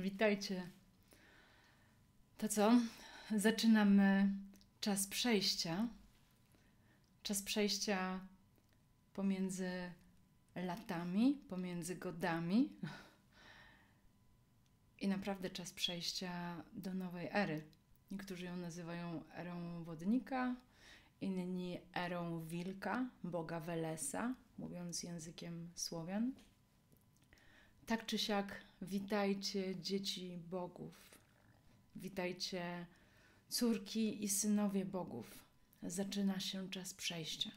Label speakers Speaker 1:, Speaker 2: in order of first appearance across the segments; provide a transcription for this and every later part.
Speaker 1: Witajcie. To co? Zaczynamy czas przejścia. Czas przejścia pomiędzy latami, pomiędzy godami i naprawdę czas przejścia do nowej ery. Niektórzy ją nazywają erą wodnika, inni erą wilka, boga Welesa, mówiąc językiem Słowian. Tak czy siak, witajcie dzieci bogów. Witajcie córki i synowie bogów. Zaczyna się czas przejścia.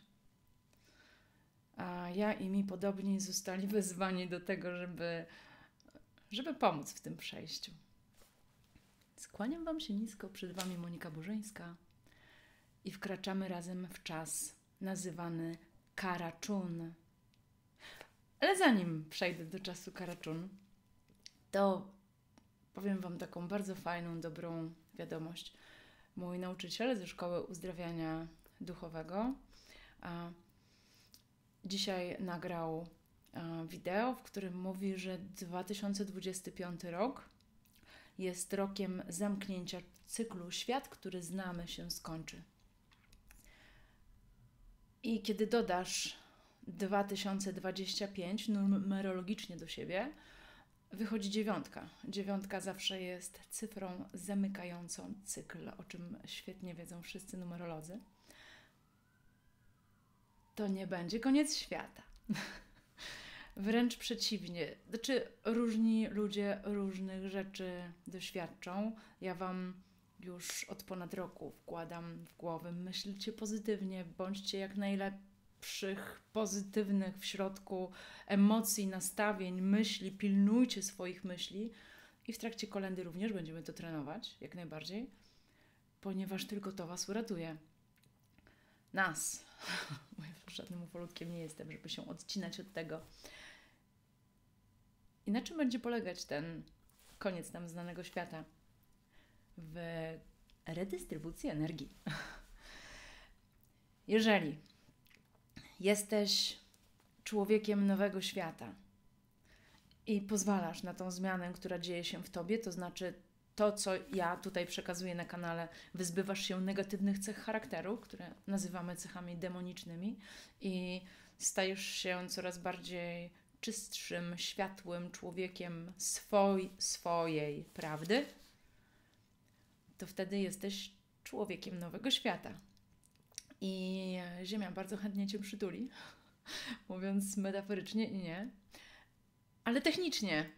Speaker 1: A ja i mi podobni zostali wezwani do tego, żeby pomóc w tym przejściu. Skłaniam Wam się nisko, przed Wami Monika Burzyńska i wkraczamy razem w czas nazywany Karaczun. Ale zanim przejdę do czasu Karaczun, to powiem Wam taką bardzo fajną, dobrą wiadomość. Mój nauczyciel ze Szkoły Uzdrawiania Duchowego dzisiaj nagrał wideo, w którym mówi, że 2025 rok jest rokiem zamknięcia cyklu Świat, który znamy, się skończy. I kiedy dodasz 2025 numerologicznie do siebie, wychodzi 9. 9 zawsze jest cyfrą zamykającą cykl, o czym świetnie wiedzą wszyscy numerolodzy. To nie będzie koniec świata. Wręcz przeciwnie. Znaczy, różni ludzie różnych rzeczy doświadczą. Ja Wam już od ponad roku wkładam w głowę: myślcie pozytywnie, bądźcie jak najlepszych, pozytywnych w środku emocji, nastawień, myśli, pilnujcie swoich myśli. I w trakcie kolędy również będziemy to trenować, jak najbardziej, ponieważ tylko to Was uratuje. Nas. Bo ja żadnym ufolutkiem nie jestem, żeby się odcinać od tego. I na czym będzie polegać ten koniec nam znanego świata? W redystrybucji energii. Jeżeli jesteś człowiekiem nowego świata i pozwalasz na tą zmianę, która dzieje się w Tobie, to znaczy to, co ja tutaj przekazuję na kanale, wyzbywasz się negatywnych cech charakteru, które nazywamy cechami demonicznymi, i stajesz się coraz bardziej czystszym, światłym człowiekiem swojej prawdy, to wtedy jesteś człowiekiem nowego świata. I Ziemia bardzo chętnie Cię przytuli, mówiąc metaforycznie i nie, ale technicznie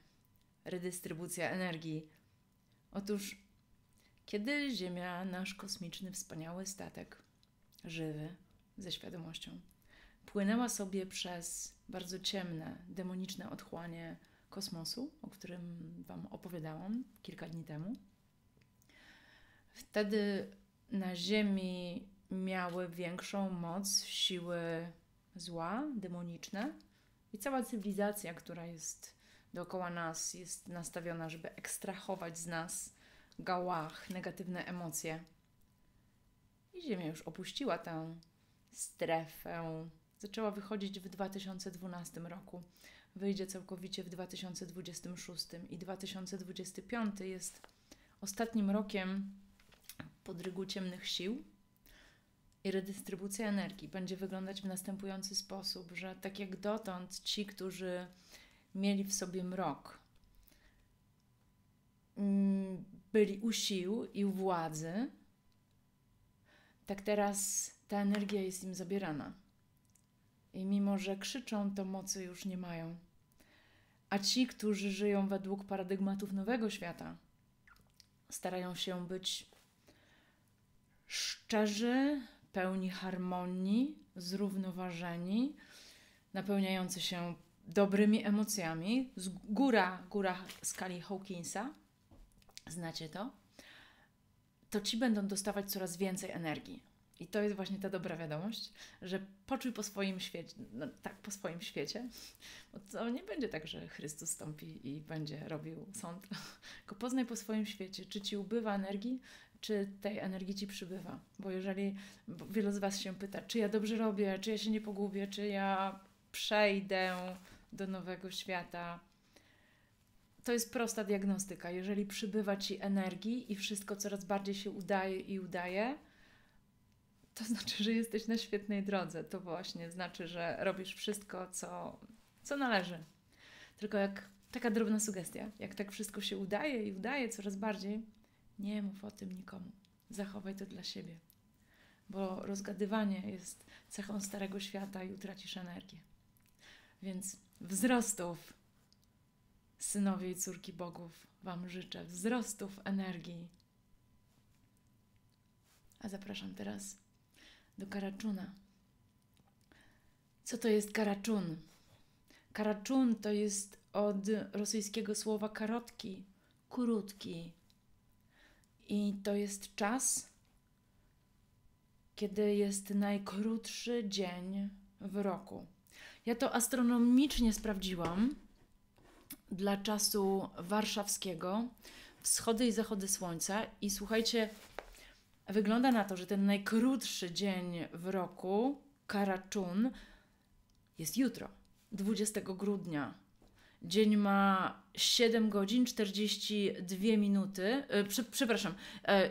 Speaker 1: redystrybucja energii. Otóż, kiedy Ziemia, nasz kosmiczny, wspaniały statek, żywy, ze świadomością, płynęła sobie przez bardzo ciemne, demoniczne otchłanie kosmosu, o którym Wam opowiadałam kilka dni temu, wtedy na Ziemi miały większą moc siły zła, demoniczne, i cała cywilizacja, która jest dookoła nas, jest nastawiona, żeby ekstrahować z nas gałach, negatywne emocje. I Ziemia już opuściła tę strefę. Zaczęła wychodzić w 2012 roku. Wyjdzie całkowicie w 2026 i 2025 jest ostatnim rokiem podrygu ciemnych sił. I redystrybucja energii będzie wyglądać w następujący sposób, że tak jak dotąd ci, którzy mieli w sobie mrok, byli u sił i u władzy, tak teraz ta energia jest im zabierana. I mimo że krzyczą, to mocy już nie mają. A ci, którzy żyją według paradygmatów nowego świata, starają się być szczerzy, pełni harmonii, zrównoważeni, napełniający się dobrymi emocjami. Góra skali Hawkinsa, znacie to? To ci będą dostawać coraz więcej energii. I to jest właśnie ta dobra wiadomość, że poczuj po swoim świecie, no tak, po swoim świecie, bo to nie będzie tak, że Chrystus stąpi i będzie robił sąd, tylko poznaj po swoim świecie, czy ci ubywa energii, czy tej energii ci przybywa. Bo wielu z Was się pyta, czy ja dobrze robię, czy ja się nie pogubię, czy ja przejdę do nowego świata. to jest prosta diagnostyka. Jeżeli przybywa Ci energii i wszystko coraz bardziej się udaje i udaje, to znaczy, że jesteś na świetnej drodze. To właśnie znaczy, że robisz wszystko, co należy. Tylko jak taka drobna sugestia, jak tak wszystko się udaje i udaje coraz bardziej, nie mów o tym nikomu. Zachowaj to dla siebie. Bo rozgadywanie jest cechą starego świata i utracisz energię. Więc wzrostów, synowie i córki bogów, Wam życzę. Wzrostów energii. A zapraszam teraz do Karachuna. Co to jest Karachun? Karachun to jest od rosyjskiego słowa karotki, kurutki. I to jest czas, kiedy jest najkrótszy dzień w roku. Ja to astronomicznie sprawdziłam dla czasu warszawskiego, wschody i zachody słońca i słuchajcie, wygląda na to, że ten najkrótszy dzień w roku, Karachun, jest jutro, 20 grudnia. Dzień ma 7 godzin 42 minuty,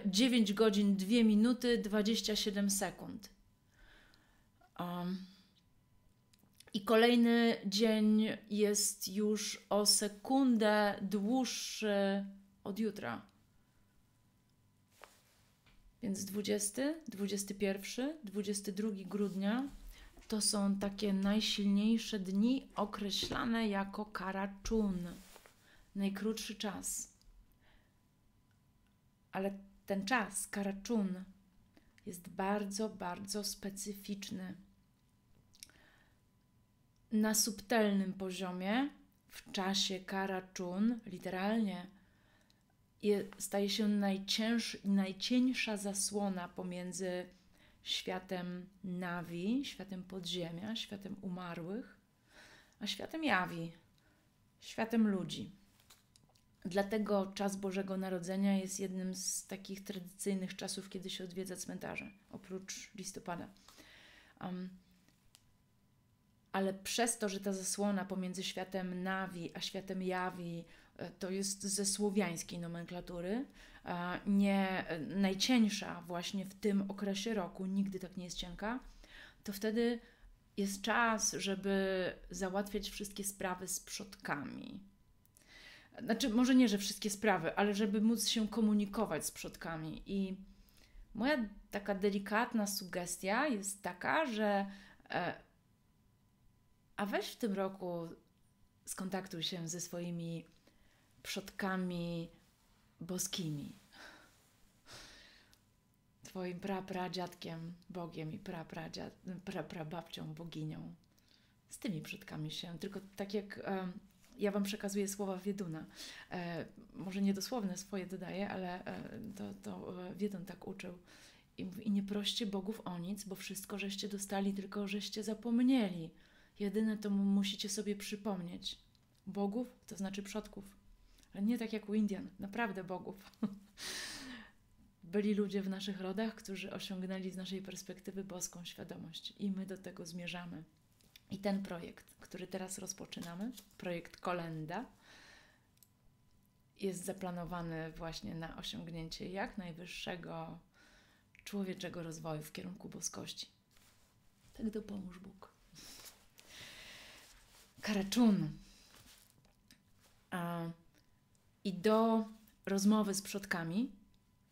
Speaker 1: 9 godzin 2 minuty 27 sekund. I kolejny dzień jest już o sekundę dłuższy od jutra. Więc 20, 21, 22 grudnia to są takie najsilniejsze dni określane jako Karachun. Najkrótszy czas. Ale ten czas, Karachun, jest bardzo, bardzo specyficzny. Na subtelnym poziomie, w czasie Karachun, literalnie, staje się najcieńsza zasłona pomiędzy światem Nawi, światem podziemia, światem umarłych, a światem Jawi, światem ludzi. Dlatego czas Bożego Narodzenia jest jednym z takich tradycyjnych czasów, kiedy się odwiedza cmentarze, oprócz listopada. Ale przez to, że ta zasłona pomiędzy światem Nawi a światem Jawi to jest ze słowiańskiej nomenklatury, nie najcieńsza właśnie w tym okresie roku, nigdy tak nie jest cienka, to wtedy jest czas, żeby załatwiać wszystkie sprawy z przodkami. Znaczy, może nie, że wszystkie sprawy, ale żeby móc się komunikować z przodkami. I moja taka delikatna sugestia jest taka, że a weź w tym roku skontaktuj się ze swoimi przodkami boskimi. Twoim prapradziadkiem Bogiem i prababcią boginią. Z tymi przodkami się, tylko tak jak ja Wam przekazuję słowa Wieduna. Może niedosłowne swoje dodaję, ale to Wiedun tak uczył. I mówi, i nie proście bogów o nic, bo wszystko żeście dostali, tylko żeście zapomnieli. Jedyne to musicie sobie przypomnieć. Bogów to znaczy przodków. Ale nie tak jak u Indian, naprawdę bogów. Byli ludzie w naszych rodach, którzy osiągnęli z naszej perspektywy boską świadomość. I my do tego zmierzamy. I ten projekt, który teraz rozpoczynamy, projekt Kolenda, jest zaplanowany właśnie na osiągnięcie jak najwyższego człowieczego rozwoju w kierunku boskości. Tak dopomóż Bóg. Karachun. I do rozmowy z przodkami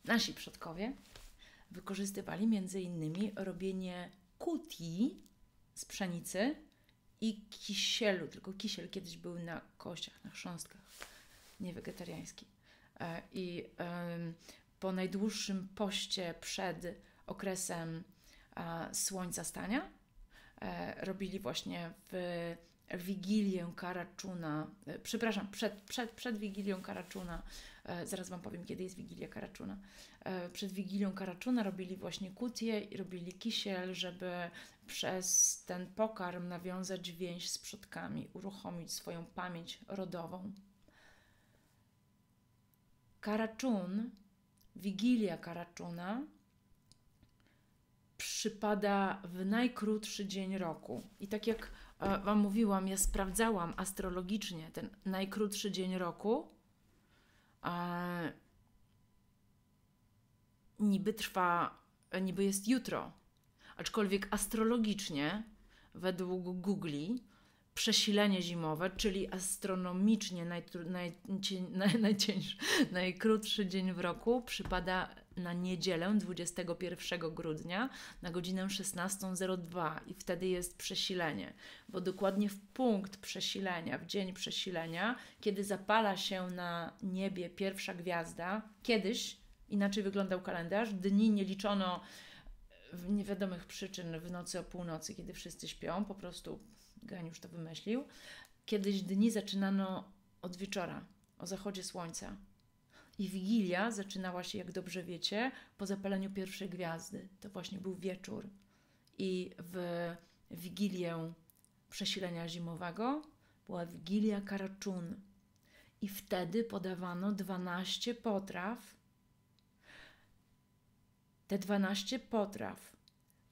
Speaker 1: nasi przodkowie wykorzystywali między innymi robienie kuti z pszenicy i kisielu, tylko kisiel kiedyś był na kościach, na chrząstkach, nie wegetariański. I po najdłuższym poście przed okresem słońca stania robili właśnie w Wigilię Karachuna, przed Wigilią Karachuna, zaraz Wam powiem, kiedy jest Wigilia Karachuna. Przed Wigilią Karachuna robili właśnie kutię i robili kisiel, żeby przez ten pokarm nawiązać więź z przodkami, uruchomić swoją pamięć rodową. Karachun, Wigilia Karachuna przypada w najkrótszy dzień roku. I tak jak Wam mówiłam, ja sprawdzałam astrologicznie ten najkrótszy dzień roku. Niby jest jutro, aczkolwiek astrologicznie, według Googli, przesilenie zimowe, czyli astronomicznie najkrótszy dzień w roku przypada na niedzielę 21 grudnia na godzinę 16:02 i wtedy jest przesilenie, bo dokładnie w punkt przesilenia, w dzień przesilenia, kiedy zapala się na niebie pierwsza gwiazda, kiedyś inaczej wyglądał kalendarz, dni nie liczono w niewiadomych przyczyn w nocy o północy, kiedy wszyscy śpią, po prostu geniusz to wymyślił. Kiedyś dni zaczynano od wieczora, o zachodzie słońca. I Wigilia zaczynała się, jak dobrze wiecie, po zapaleniu pierwszej gwiazdy. To właśnie był wieczór. I w Wigilię przesilenia zimowego była Wigilia Karaczun. I wtedy podawano 12 potraw. Te 12 potraw,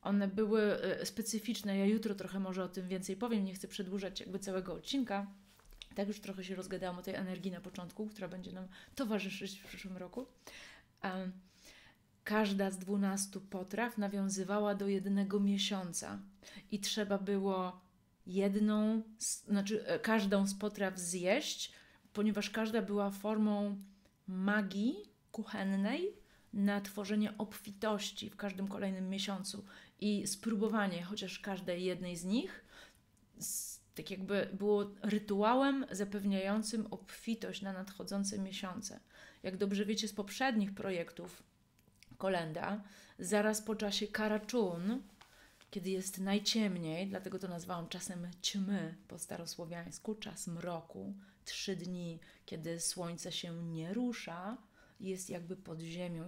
Speaker 1: one były specyficzne. Ja jutro trochę może o tym więcej powiem, nie chcę przedłużać jakby całego odcinka. Tak już trochę się rozgadałam o tej energii na początku, która będzie nam towarzyszyć w przyszłym roku. Każda z 12 potraw nawiązywała do jednego miesiąca i trzeba było każdą z potraw zjeść, ponieważ każda była formą magii kuchennej na tworzenie obfitości w każdym kolejnym miesiącu i spróbowanie chociaż każdej jednej z nich tak jakby było rytuałem zapewniającym obfitość na nadchodzące miesiące. Jak dobrze wiecie z poprzednich projektów Kolenda, zaraz po czasie Karaczun, kiedy jest najciemniej, dlatego to nazwałam czasem ćmy po starosłowiańsku, czas mroku, 3 dni, kiedy słońce się nie rusza, jest jakby pod ziemią,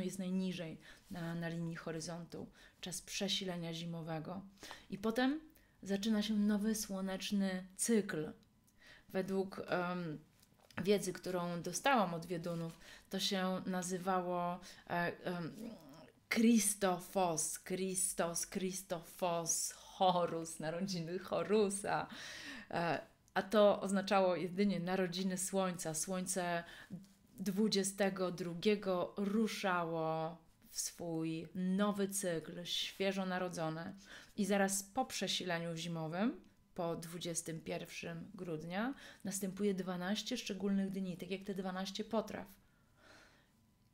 Speaker 1: jest najniżej na linii horyzontu, czas przesilenia zimowego. I potem zaczyna się nowy słoneczny cykl. Według wiedzy, którą dostałam od wiedunów, to się nazywało Christophos, Horus, narodziny Horusa. A to oznaczało jedynie narodziny Słońca. Słońce 22 ruszało w swój nowy cykl, świeżo narodzone. I zaraz po przesileniu zimowym, po 21 grudnia, następuje 12 szczególnych dni, tak jak te 12 potraw.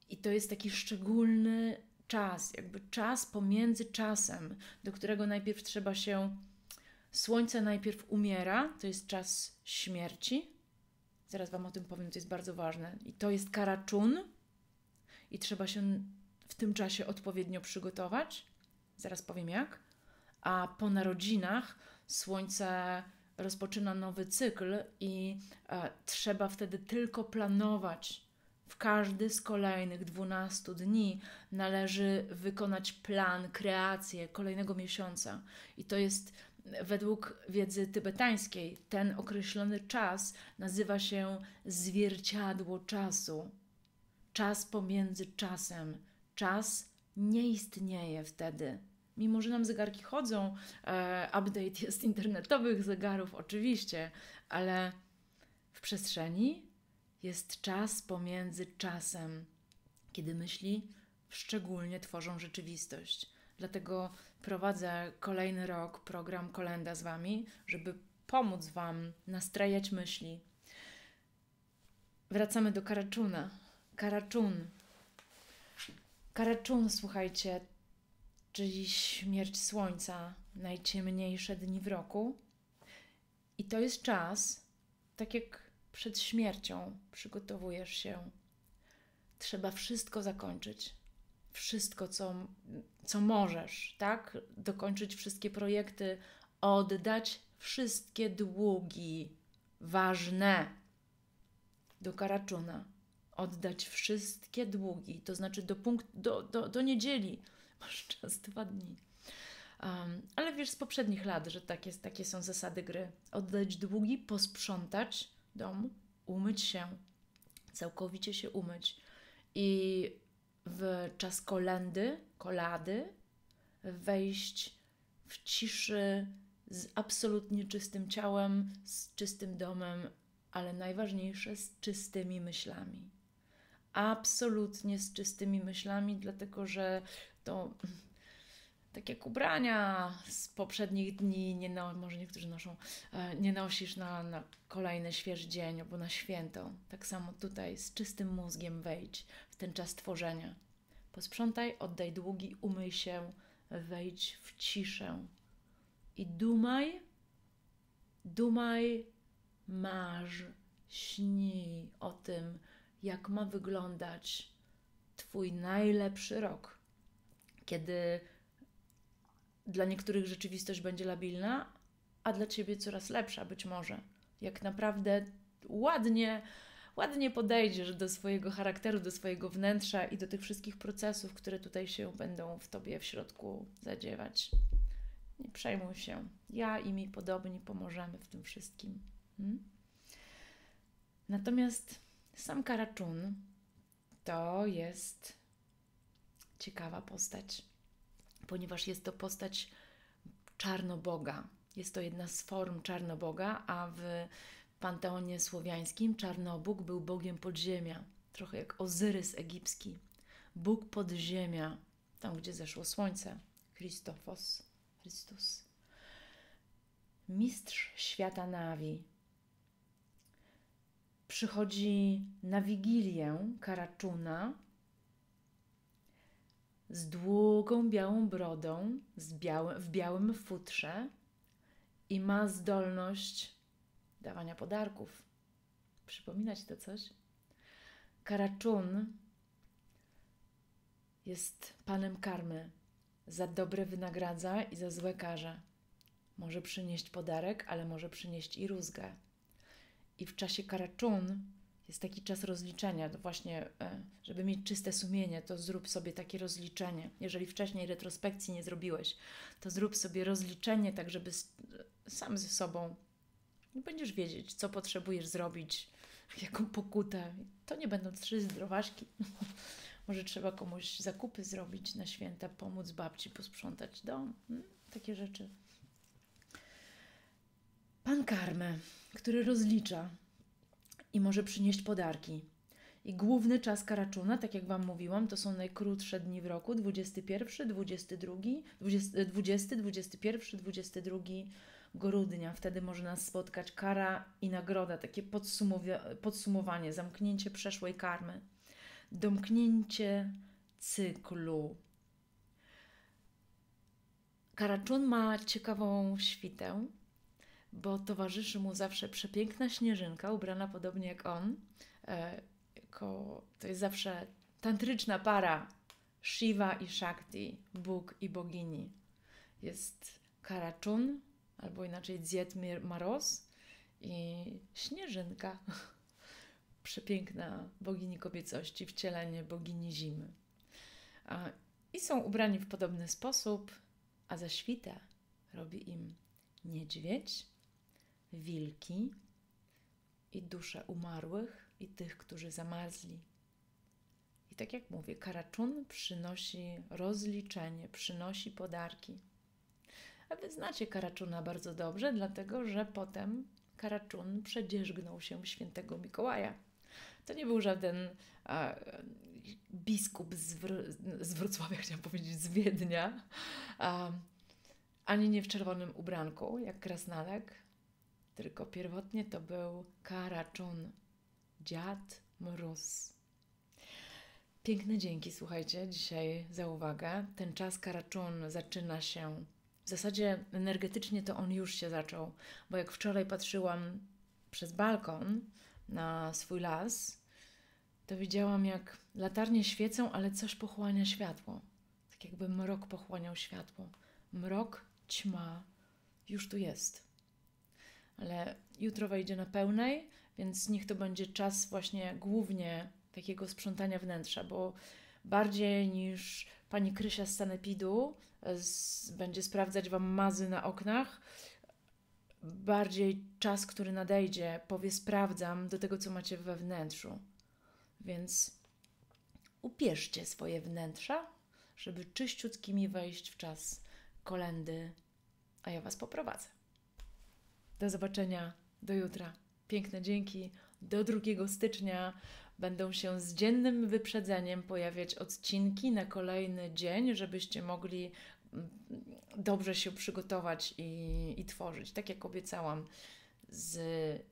Speaker 1: I to jest taki szczególny czas, jakby czas pomiędzy czasem, do którego najpierw trzeba się... Słońce najpierw umiera, to jest czas śmierci. Zaraz Wam o tym powiem, to jest bardzo ważne. I to jest Karaczun i trzeba się w tym czasie odpowiednio przygotować. Zaraz powiem jak. A po narodzinach słońce rozpoczyna nowy cykl i trzeba wtedy tylko planować. W każdy z kolejnych 12 dni należy wykonać plan, kreację kolejnego miesiąca. I to jest według wiedzy tybetańskiej, ten określony czas nazywa się zwierciadło czasu. Czas pomiędzy czasem. Czas nie istnieje wtedy. Mimo że nam zegarki chodzą, update jest internetowych zegarów oczywiście, ale w przestrzeni jest czas pomiędzy czasem, kiedy myśli szczególnie tworzą rzeczywistość. Dlatego prowadzę kolejny rok program Kolenda z Wami, żeby pomóc Wam nastrajać myśli. Wracamy do Karaczuna. Karaczun, słuchajcie, czyli śmierć słońca, najciemniejsze dni w roku. I to jest czas, tak jak przed śmiercią przygotowujesz się. Trzeba wszystko zakończyć. Wszystko, co możesz, tak? Dokończyć wszystkie projekty, oddać wszystkie długi ważne do Karaczuna. Oddać wszystkie długi, to znaczy do niedzieli. Masz czas 2 dni. Ale wiesz z poprzednich lat, że takie są zasady gry. Oddać długi, posprzątać dom, umyć się, całkowicie się umyć. I w czas kolady, wejść w ciszy z absolutnie czystym ciałem, z czystym domem, ale najważniejsze z czystymi myślami. Absolutnie z czystymi myślami, dlatego że to tak jak ubrania z poprzednich dni, może niektórzy noszą, nie nosisz na kolejny świeży dzień albo na święto. Tak samo tutaj z czystym mózgiem wejdź w ten czas tworzenia. Posprzątaj, oddaj długi, umyj się, wejdź w ciszę i dumaj, marz, śnij o tym, jak ma wyglądać Twój najlepszy rok. Kiedy dla niektórych rzeczywistość będzie labilna, a dla Ciebie coraz lepsza być może. Jak naprawdę ładnie podejdziesz do swojego charakteru, do swojego wnętrza i do tych wszystkich procesów, które tutaj się będą w Tobie w środku zadziewać. Nie przejmuj się. Ja i mi podobni pomożemy w tym wszystkim. Natomiast sam Karachun to jest ciekawa postać, ponieważ jest to postać Czarnoboga. Jest to jedna z form Czarnoboga, a w panteonie słowiańskim Czarnobóg był bogiem podziemia, trochę jak Ozyrys egipski. Bóg podziemia, tam gdzie zeszło słońce, Chrystus. Mistrz świata Nawi. Przychodzi na Wigilię Karachuna z długą białą brodą, w białym futrze i ma zdolność dawania podarków. Przypomina Ci to coś? Karachun jest panem karmy. Za dobre wynagradza i za złe karze. Może przynieść podarek, ale może przynieść i rózgę. I w czasie Karachun jest taki czas rozliczenia. To właśnie, żeby mieć czyste sumienie, to zrób sobie takie rozliczenie. Jeżeli wcześniej retrospekcji nie zrobiłeś, to zrób sobie rozliczenie, tak żeby sam ze sobą będziesz wiedzieć, co potrzebujesz zrobić, jaką pokutę. To nie będą 3 zdrowaśki. Może trzeba komuś zakupy zrobić na święta, pomóc babci posprzątać dom. Takie rzeczy. Pan karmy, który rozlicza i może przynieść podarki. I główny czas Karachuna, tak jak Wam mówiłam, to są najkrótsze dni w roku, 21, 22, 20, 21, 22 grudnia. Wtedy może nas spotkać kara i nagroda, takie podsumowanie, zamknięcie przeszłej karmy, domknięcie cyklu. Karachun ma ciekawą świtę, bo towarzyszy mu zawsze przepiękna śnieżynka, ubrana podobnie jak on. To jest zawsze tantryczna para Shiva i Shakti, Bóg i bogini. Jest Karachun, albo inaczej Dzied Maroz i śnieżynka, przepiękna bogini kobiecości, wcielenie bogini zimy. I są ubrani w podobny sposób, a za świtę robi im niedźwiedź, wilki i dusze umarłych i tych, którzy zamarzli. I tak jak mówię, Karachun przynosi rozliczenie, przynosi podarki. A Wy znacie Karachuna bardzo dobrze, dlatego że potem Karachun przedzierzgnął się w świętego Mikołaja. To nie był żaden biskup z Wrocławia, chciałam powiedzieć, z Wiednia, ani nie w czerwonym ubranku, jak krasnalek, tylko pierwotnie to był Karachun, Dziad Mróz. Piękne dzięki, słuchajcie, dzisiaj za uwagę. Ten czas Karachun zaczyna się, w zasadzie energetycznie to on już się zaczął, bo jak wczoraj patrzyłam przez balkon na swój las, to widziałam, jak latarnie świecą, ale coś pochłania światło. Tak jakby mrok pochłaniał światło. Mrok, ćma, już tu jest. Ale jutro wejdzie na pełnej, więc niech to będzie czas właśnie głównie takiego sprzątania wnętrza, bo bardziej niż pani Krysia z Sanepidu będzie sprawdzać Wam mazy na oknach, bardziej czas, który nadejdzie, powie sprawdzam do tego, co macie we wnętrzu. Więc upierzcie swoje wnętrza, żeby czyściutkimi wejść w czas kolędy, a ja Was poprowadzę. Do zobaczenia, do jutra. Piękne dzięki. Do 2 stycznia będą się z dziennym wyprzedzeniem pojawiać odcinki na kolejny dzień, żebyście mogli dobrze się przygotować i tworzyć. Tak jak obiecałam, z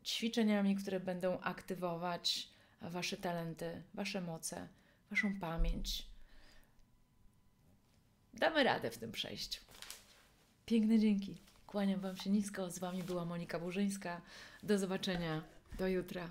Speaker 1: ćwiczeniami, które będą aktywować Wasze talenty, Wasze moce, Waszą pamięć. Damy radę w tym przejściu. Piękne dzięki. Kłaniam Wam się nisko. Z Wami była Monika Burzyńska. Do zobaczenia. Do jutra.